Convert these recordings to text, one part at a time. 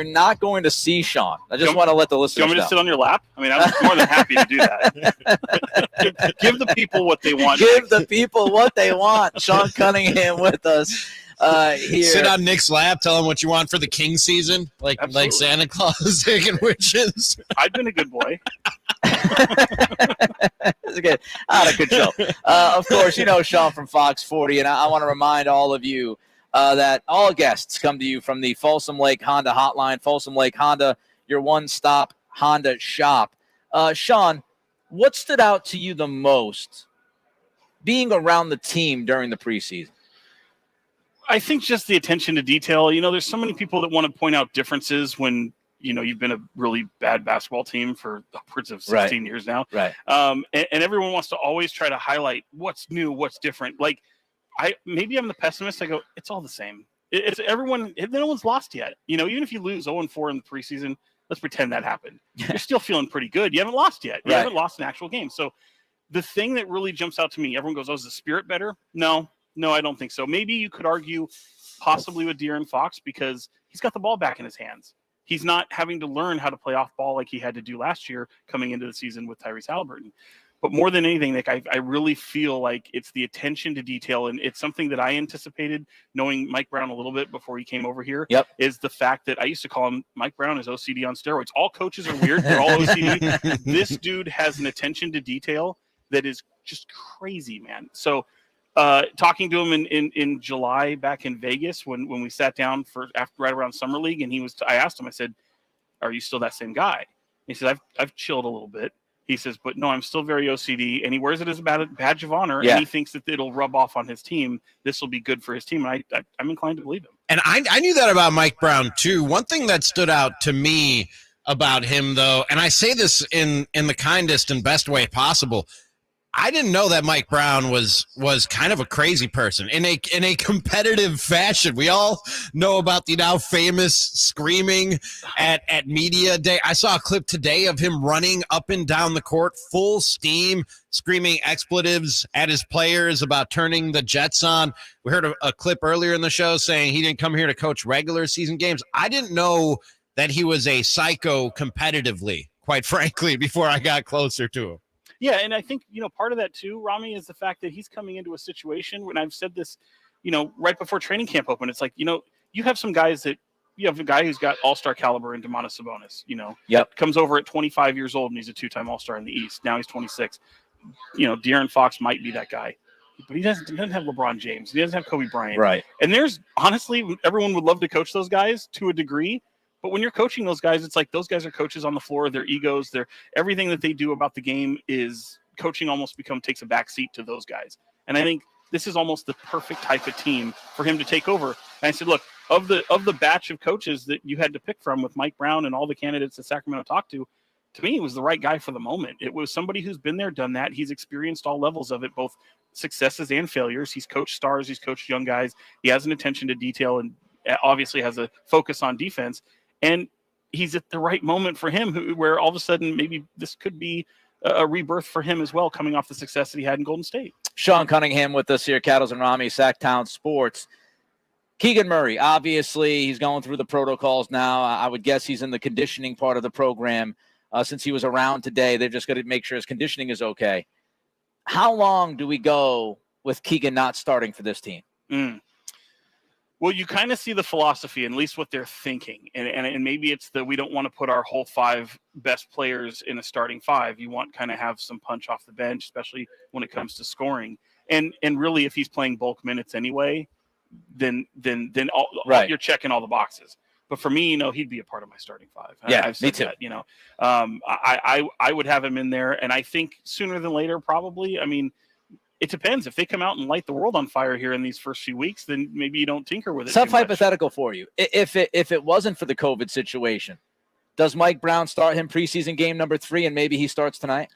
not going to see Sean. I just want to let the listeners know. Do you want me to sit on your lap? I mean, I'm more than happy to do that. Give the people what they want. Give the people what they want. Sean Cunningham with us here. Sit on Nick's lap, tell him what you want for the King season, like Santa Claus taking wishes. I've been a good boy. That's a good show. Of course, you know Sean from Fox 40, and I want to remind all of you that all guests come to you from the Folsom Lake Honda Hotline. Folsom Lake Honda, your one-stop Honda shop. Sean, what stood out to you the most being around the team during the preseason? I think just the attention to detail. You know, there's so many people that want to point out differences when, you know, you've been a really bad basketball team for upwards of 16 years now. Right. And everyone wants to always try to highlight what's new, what's different. Like, maybe I'm the pessimist. I go, it's all the same. It's everyone. No one's lost yet. You know, even if you lose 0-4 in the preseason, let's pretend that happened. You're still feeling pretty good. You haven't lost yet. You haven't lost an actual game. So the thing that really jumps out to me, everyone goes, oh, is the spirit better? No, I don't think so. Maybe you could argue possibly with De'Aaron Fox because he's got the ball back in his hands. He's not having to learn how to play off ball like he had to do last year coming into the season with Tyrese Halliburton. But more than anything, Nick, I really feel like it's the attention to detail, and it's something that I anticipated knowing Mike Brown a little bit before he came over here, is the fact that I used to call him Mike Brown is OCD on steroids. All coaches are weird. They're all OCD. This dude has an attention to detail that is just crazy, man. So talking to him in July back in Vegas when we sat down right around Summer League, and I asked him, I said, are you still that same guy? He said, I've chilled a little bit. He says, but no, I'm still very OCD, and he wears it as a badge of honor, and he thinks that it'll rub off on his team. This will be good for his team, and I'm inclined to believe him. And I knew that about Mike Brown, too. One thing that stood out to me about him, though, and I say this in the kindest and best way possible, I didn't know that Mike Brown was kind of a crazy person in a competitive fashion. We all know about the now famous screaming at media day. I saw a clip today of him running up and down the court full steam, screaming expletives at his players about turning the Jets on. We heard a clip earlier in the show saying he didn't come here to coach regular season games. I didn't know that he was a psycho competitively, quite frankly, before I got closer to him. Yeah, and I think, you know, part of that too, Ramie, is the fact that he's coming into a situation when I've said this, you know, right before training camp opened. It's like, you know, you have some guys that you have a guy who's got all-star caliber in Domantas Sabonis, you know, comes over at 25 years old and he's a two-time all-star in the East. Now he's 26. You know, De'Aaron Fox might be that guy, but he doesn't have LeBron James. He doesn't have Kobe Bryant. Right. And there's honestly, everyone would love to coach those guys to a degree. But when you're coaching those guys, it's like those guys are coaches on the floor. Their egos, everything that they do about the game is coaching almost takes a back seat to those guys. And I think this is almost the perfect type of team for him to take over. And I said, look, of the batch of coaches that you had to pick from with Mike Brown and all the candidates that Sacramento talked to me, it was the right guy for the moment. It was somebody who's been there, done that. He's experienced all levels of it, both successes and failures. He's coached stars. He's coached young guys. He has an attention to detail and obviously has a focus on defense. And he's at the right moment for him, where all of a sudden maybe this could be a rebirth for him as well, coming off the success that he had in Golden State. Sean Cunningham with us here, Cattles Ramie, Sactown Sports. Keegan Murray, obviously, he's going through the protocols now. I would guess he's in the conditioning part of the program. Since he was around today, they're just going to make sure his conditioning is okay. How long do we go with Keegan not starting for this team? Well, you kind of see the philosophy, at least what they're thinking. And maybe it's that we don't want to put our whole 5 best players in a starting 5. You want kind of have some punch off the bench, especially when it comes to scoring. And really, if he's playing bulk minutes anyway, then you're checking all the boxes. But for me, you know, he'd be a part of my starting 5. Yeah, me too. That, you know, I would have him in there. And I think sooner than later, probably, I mean, it depends. If they come out and light the world on fire here in these first few weeks, then maybe you don't tinker with it. Tough hypothetical for you. If it wasn't for the COVID situation, does Mike Brown start him preseason game number 3 and maybe he starts tonight?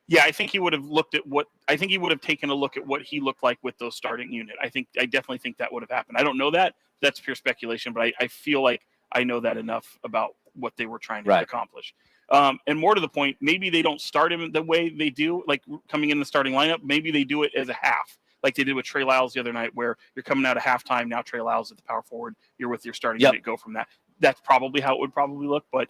Yeah, I think he would have taken a look at what he looked like with those starting unit. I definitely think that would have happened. I don't know that. That's pure speculation, but I feel like I know that enough about what they were trying to accomplish. And more to the point, maybe they don't start him the way they do, like coming in the starting lineup. Maybe they do it as a half, like they did with Trey Lyles the other night, where you're coming out of halftime. Now Trey Lyles at the power forward. You're with your starting unit. Go from that. that's probably how it would probably look. But,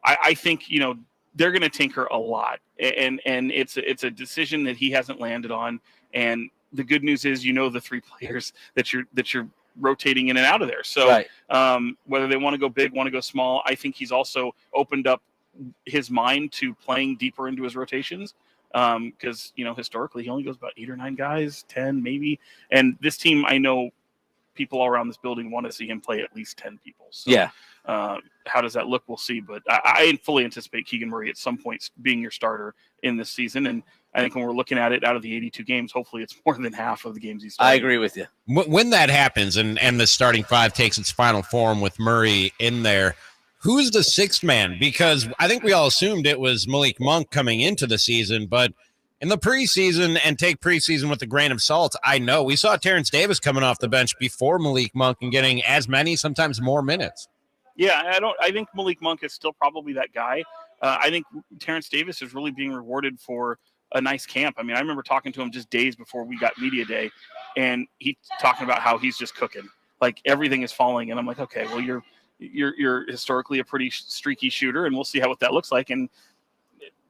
I think, they're going to tinker a lot, and it's a decision that he hasn't landed on. And the good news is, the three players that you're rotating in and out of there. So Right. Whether they want to go big, want to go small, I think he's also opened up his mind to playing deeper into his rotations. Because, historically he only goes about 8 or 9 guys, 10 maybe. And this team, I know people all around this building want to see him play at least 10 people. So, yeah. How does that look? We'll see. But I fully anticipate Keegan Murray at some point being your starter in this season. And I think when we're looking at it out of the 82 games, hopefully it's more than half of the games he's starting. I agree with you. When that happens and the starting 5 takes its final form with Murray in there, who's the 6th man? Because I think we all assumed it was Malik Monk coming into the season, but in the preseason, and take preseason with a grain of salt, I know we saw Terrence Davis coming off the bench before Malik Monk and getting as many, sometimes more minutes. Yeah, I think Malik Monk is still probably that guy. I think Terrence Davis is really being rewarded for a nice camp. I mean, I remember talking to him just days before we got media day, and he talking about how he's just cooking, like everything is falling. And I'm like, okay, well, you're historically a pretty streaky shooter, and we'll see what that looks like. And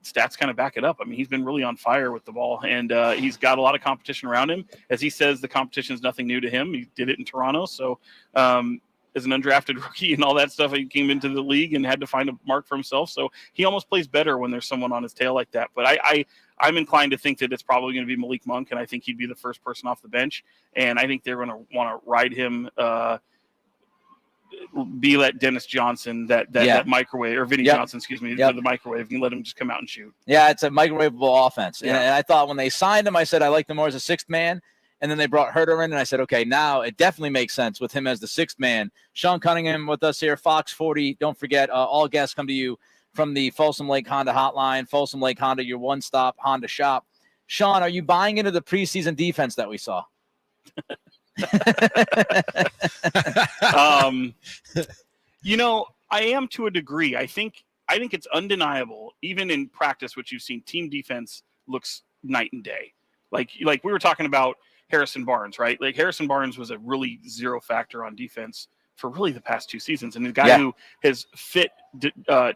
stats kind of back it up. I mean, he's been really on fire with the ball, and he's got a lot of competition around him. As he says, the competition is nothing new to him. He did it in Toronto, so. As an undrafted rookie and all that stuff, he came into the league and had to find a mark for himself. So he almost plays better when there's someone on his tail like that. But I'm inclined to think that it's probably going to be Malik Monk, and I think he'd be the first person off the bench. And I think they're going to want to ride him, be that Dennis Johnson, that microwave, or Vinny Johnson, excuse me, the microwave, and let him just come out and shoot. Yeah, it's a microwavable offense. Yeah. And I thought when they signed him, I said I liked him more as a 6th man. And then they brought Herter in, and I said, okay, now it definitely makes sense with him as the 6th man. Sean Cunningham with us here, Fox 40. Don't forget, all guests come to you from the Folsom Lake Honda hotline. Folsom Lake Honda, your one-stop Honda shop. Sean, are you buying into the preseason defense that we saw? I am to a degree. I think it's undeniable, even in practice, what you've seen, team defense looks night and day. Like we were talking about Harrison Barnes, right? Like Harrison Barnes was a really zero factor on defense for really the past 2 seasons. And the guy who has fit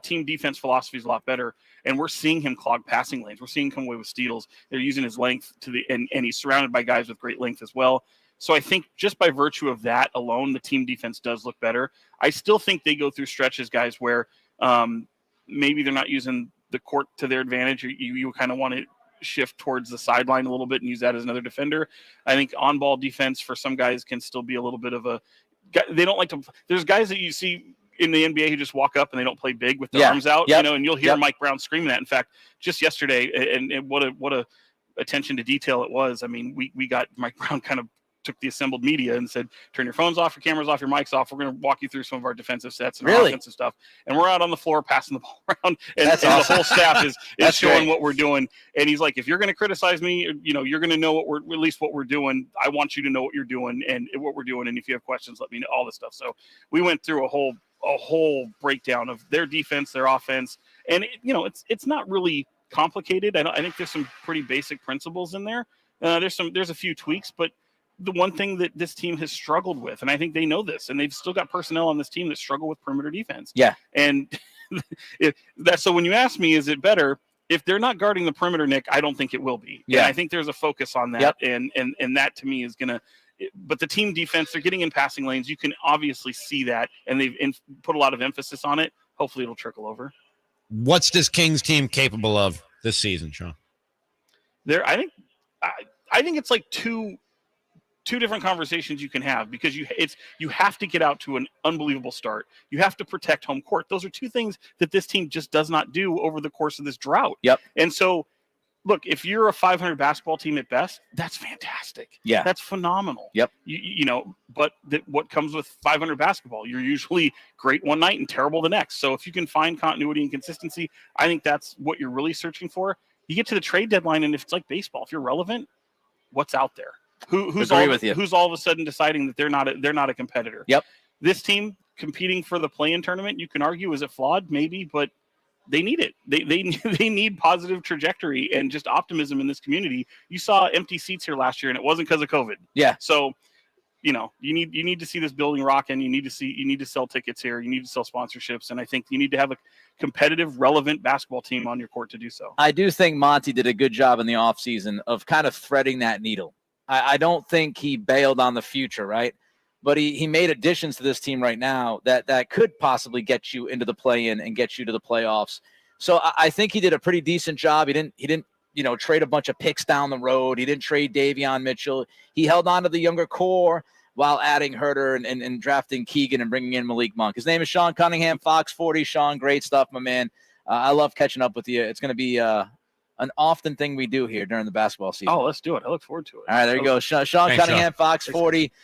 team defense philosophies a lot better. And we're seeing him clog passing lanes. We're seeing him come away with steals. They're using his length and he's surrounded by guys with great length as well. So I think just by virtue of that alone, the team defense does look better. I still think they go through stretches, guys, where maybe they're not using the court to their advantage. You kind of want to shift towards the sideline a little bit and use that as another defender. I think on-ball defense for some guys can still be a little bit of a – they don't like to – there's guys that you see in the NBA who just walk up and they don't play big with their arms out, and you'll hear Mike Brown screaming that. In fact, just yesterday, and what a attention to detail it was. I mean, we got Mike Brown kind of took the assembled media and said, turn your phones off, your cameras off, your mics off. We're going to walk you through some of our defensive sets and our offensive stuff. And we're out on the floor passing the ball around, and the whole staff is showing what we're doing. And he's like, if you're going to criticize me, you're going to know at least what we're doing. I want you to know what you're doing and what we're doing. And if you have questions, let me know, all this stuff. So we went through a whole breakdown of their defense, their offense. And it's not really complicated. I think there's some pretty basic principles in there. There's a few tweaks, but the one thing that this team has struggled with, and I think they know this, and they've still got personnel on this team that struggle with perimeter defense. Yeah. And so when you ask me, is it better? If they're not guarding the perimeter, Nick, I don't think it will be. Yeah. And I think there's a focus on that. Yep. And that to me is going to, but the team defense, they're getting in passing lanes. You can obviously see that, and they've put a lot of emphasis on it. Hopefully it'll trickle over. What's this Kings team capable of this season, Sean? I think it's like two different conversations you can have, because you have to get out to an unbelievable start. You have to protect home court. Those are two things that this team just does not do over the course of this drought. Yep. And so, look, if you're a 500 basketball team at best, that's fantastic. Yeah. That's phenomenal. Yep. But what comes with 500 basketball? You're usually great one night and terrible the next. So if you can find continuity and consistency, I think that's what you're really searching for. You get to the trade deadline, and if it's like baseball, if you're relevant, what's out there? Who's all of a sudden deciding that they're not a competitor? Yep. This team competing for the play-in tournament, you can argue, is it flawed? Maybe, but they need it. They need positive trajectory and just optimism in this community. You saw empty seats here last year, and it wasn't because of COVID. Yeah. So you need to see this building rocking. You need to sell tickets here. You need to sell sponsorships. And I think you need to have a competitive, relevant basketball team on your court to do so. I do think Monty did a good job in the offseason of kind of threading that needle. I don't think he bailed on the future, right? But he made additions to this team right now that could possibly get you into the play-in and get you to the playoffs. So I think he did a pretty decent job. He didn't trade a bunch of picks down the road. He didn't trade Davion Mitchell. He held on to the younger core while adding Herter and drafting Keegan and bringing in Malik Monk. His name is Sean Cunningham, Fox 40. Sean, great stuff, my man. I love catching up with you. It's going to be an often thing we do here during the basketball season. Oh, let's do it. I look forward to it. All right, there you go. Sean Cunningham, Fox 40.